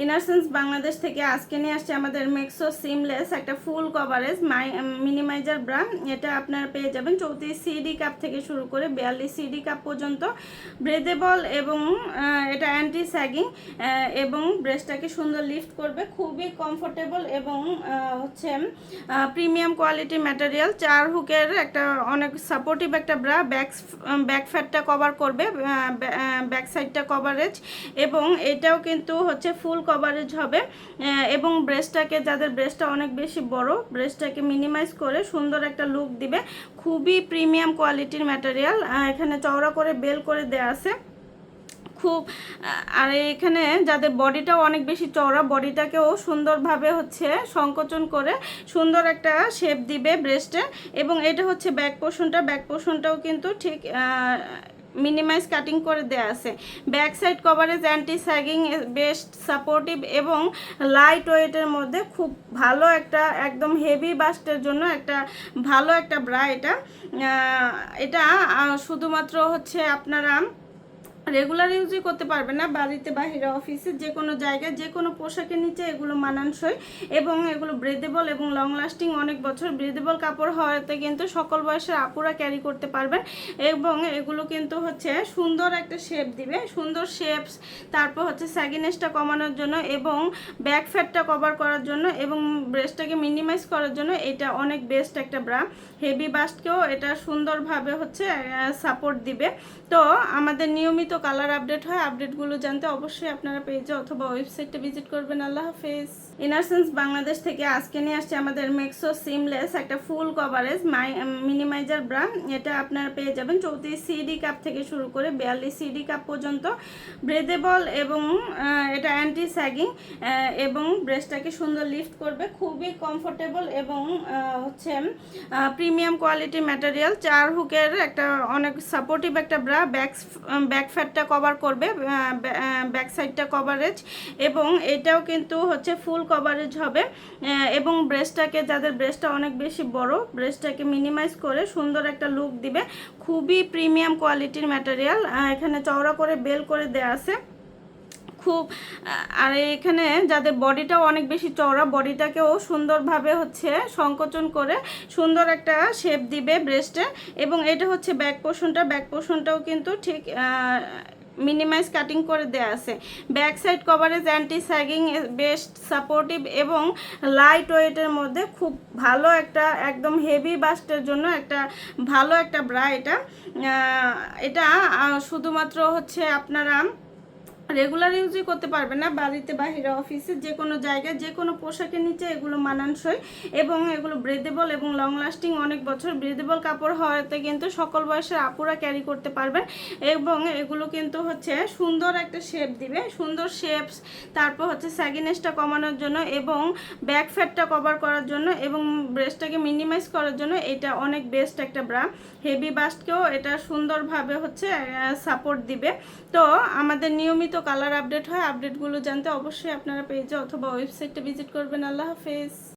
ইনারসেন্স বাংলাদেশ থেকে আজকে নিয়ে আসছে আমাদের মেক্সো সিমলেস একটা ফুল কভারেজ মিনিমাইজার ব্রা। এটা আপনারা পেয়ে যাবেন 34 সিডি কাপ থেকে শুরু করে 42 সিডি কাপ পর্যন্ত। ব্রেদেবল এবং এটা অ্যান্টি স্যাগিং এবং ব্রেস্টটাকে সুন্দর লিফট করবে, খুবই কমফোর্টেবল এবং হচ্ছে প্রিমিয়াম কোয়ালিটি ম্যাটেরিয়াল। 4 হুকের একটা অনেক সাপোর্টিভ একটা ব্রা। ব্যাক ফ্যাটটা কভার করবে, ব্যাক সাইডটা কভারেজ এবং এটাও কিন্তু হচ্ছে ফুল কভারেজ হবে এবং ব্রেস্টটাকে, যাদের ব্রেস্টটা অনেক বেশি বড়, ব্রেস্টটাকে মিনিমাইজ করে সুন্দর একটা লুক দিবে। খুবই প্রিমিয়াম কোয়ালিটির ম্যাটেরিয়াল। এখানে চওড়া করে বেল করে দেয়া আছে খুব। আর এখানে যাদের বডিটাও অনেক বেশি চওড়া, বডিটাকেও সুন্দরভাবে হচ্ছে সংকোচন করে সুন্দর একটা শেপ দিবে ব্রেস্টে। এবং এটা হচ্ছে ব্যাক পোর্শনটাও কিন্তু ঠিক মিনিমাইজ কাটিং করে দেয়া আছে। Back side coverage anti sagging, best supportive এবং লাইট ওয়েটের মধ্যে খুব ভালো একটা, একদম হেভি বাস্টের জন্য একটা ভালো একটা ব্রা। এটা শুধুমাত্র হচ্ছে আপনারা রেগুলার ইউজই করতে পারবে না, বাড়িতে বাহিরে অফিসে যে কোনো জায়গায় যে কোনো পোশাকের নিচে এগুলো মানানসই এবং এগুলো ব্রেদেবল এবং লং লাস্টিং অনেক বছর। ব্রেদেবল কাপড় হওয়াতে কিন্তু সকল বয়সের আপুরা ক্যারি করতে পারবেন এবং এগুলো কিন্তু হচ্ছে সুন্দর একটা শেপ দিবে, সুন্দর শেপস। তারপর হচ্ছে স্যাগিনেসটা কমানোর জন্য এবং ব্যাক ফ্যাটটা কভার করার জন্য এবং ব্রেস্টটাকে মিনিমাইজ করার জন্য এটা অনেক বেস্ট একটা ব্রা। হেভি বাস্টকেও এটা সুন্দরভাবে হচ্ছে সাপোর্ট দিবে। তো আমাদের নিয়মিত কালার আপডেট হয়, আপডেটগুলো জানতে অবশ্যই আপনারা পেজে অথবা ওয়েবসাইটে ভিজিট করবেন। আল্লাহ হাফেজ। ইনারসেন্স বাংলাদেশ থেকে আজকে নিয়ে আসছে আমাদের মেক্সো সিমলেস একটা ফুল কভারেজ মিনিমাইজার ব্রা। এটা আপনারা পেয়ে যাবেন 34 সিডি কাপ থেকে শুরু করে 42 সিডি কাপ পর্যন্ত। ব্রেদেবল এবং এটা অ্যান্টি স্যাগিং এবং ব্রেস্টটাকে সুন্দর লিফট করবে, খুবই কমফোর্টেবল এবং হচ্ছে প্রিমিয়াম কোয়ালিটি ম্যাটেরিয়াল। 4 হুকের একটা অনেক সাপোর্টিভ একটা ব্রা। ব্যাক ফ্যাটটা কভার করবে, ব্যাক সাইডটা কভারেজ এবং এটাও কিন্তু হচ্ছে ফুল কভারেজ হবে এবং ব্রেস্টটাকে, যাদের ব্রেস্টটা অনেক বেশি বড়, ব্রেস্টটাকে মিনিমাইজ করে সুন্দর একটা লুক দিবে। খুবই প্রিমিয়াম কোয়ালিটির ম্যাটেরিয়াল। এখানে চওড়া করে বেল করে দেয়া আছে খুব। আর এখানে যাদের বডিটাও অনেক বেশি চওড়া, বডিটাকেও সুন্দরভাবে হচ্ছে সংকোচন করে সুন্দর একটা শেপ দিবে ব্রেস্টে এবং এটা হচ্ছে ব্যাক পোর্শনটাও কিন্তু ঠিক মিনিমাইজ কাটিং করে দেয়া আছে। Back side coverage anti sagging, best supportive এবং লাইট ওয়েটের মধ্যে খুব ভালো একটা, একদম হেভি বাস্টের জন্য একটা ভালো একটা ব্রা। এটা শুধুমাত্র হচ্ছে আপনারা রেগুলার ইউজই করতে পারবে না, বাড়িতে বাহিরে অফিসে যে কোনো জায়গায় যে কোনো পোশাকের নিচে এগুলো মানানসই এবং এগুলো ব্রেদেবল এবং লং লাস্টিং অনেক বছর। ব্রেদেবল কাপড় হওয়াতে কিন্তু সকল বয়সের আপুরা ক্যারি করতে পারবেন এবং এগুলো কিন্তু হচ্ছে সুন্দর একটা শেপ দিবে, সুন্দর শেপস। তারপর হচ্ছে স্যাগিনেসটা কমানোর জন্য এবং ব্যাক ফ্যাটটা কভার করার জন্য এবং ব্রেস্টটাকে মিনিমাইজ করার জন্য এটা অনেক বেস্ট একটা ব্রা। হেভি বাস্টকেও এটা সুন্দরভাবে হচ্ছে সাপোর্ট দিবে। তো আমাদের নিয়মিত কালার আপডেট হয়, আপডেটগুলো জানতে অবশ্যই আপনারা পেজে অথবা ওয়েবসাইটে ভিজিট করবেন। আল্লাহ হাফেজ।